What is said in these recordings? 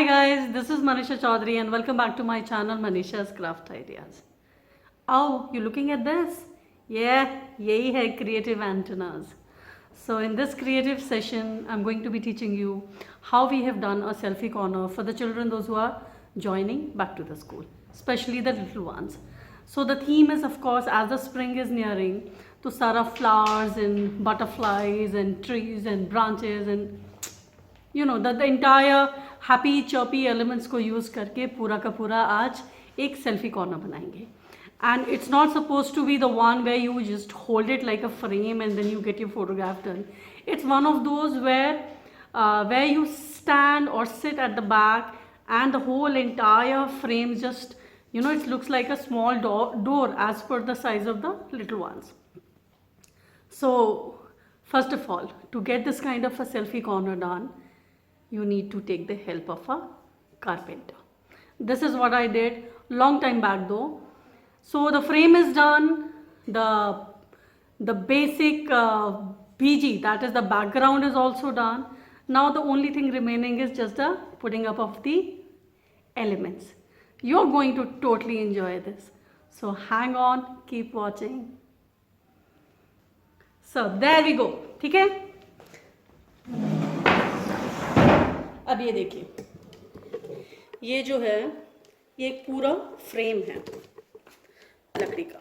Hi guys, this is Manisha Chaudhary and welcome back to my channel Manisha's Craft Ideas. Oh, you looking at this? Yeah, यही है creative antennas. So in this creative session, I'm going to be teaching you how we have done a selfie corner for the children, those who are joining back to the school, especially the little ones. So the theme is, of course, as the spring is nearing, to sara flowers and butterflies and trees and branches and the entire happy chirpy elements को use करके पूरा का पूरा आज एक selfie corner बनाएंगे. And it's not supposed to be the one where you just hold it like a frame and then you get your photograph done. It's one of those where you stand or sit at the back and the whole entire frame just it looks like a small door as per the size of the little ones. So first of all, to get this kind of a selfie corner done, you need to take the help of a carpenter. This is what I did long time back though. So the frame is done, the basic BG, that is the background, is also done. Now the only thing remaining is just the putting up of the elements. You're going to totally enjoy this. So hang on, keep watching. So there we go. ठीक है? अब ये देखिए, ये जो है ये एक पूरा फ्रेम है लकड़ी का.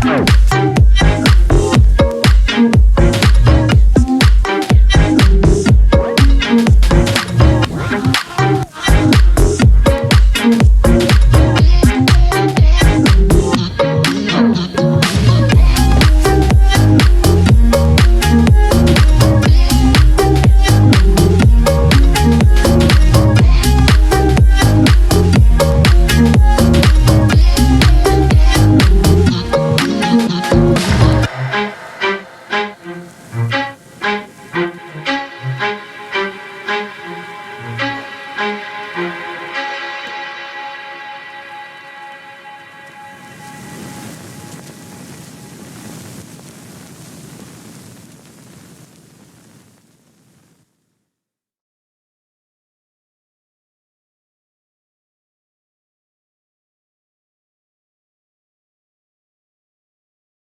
Oh.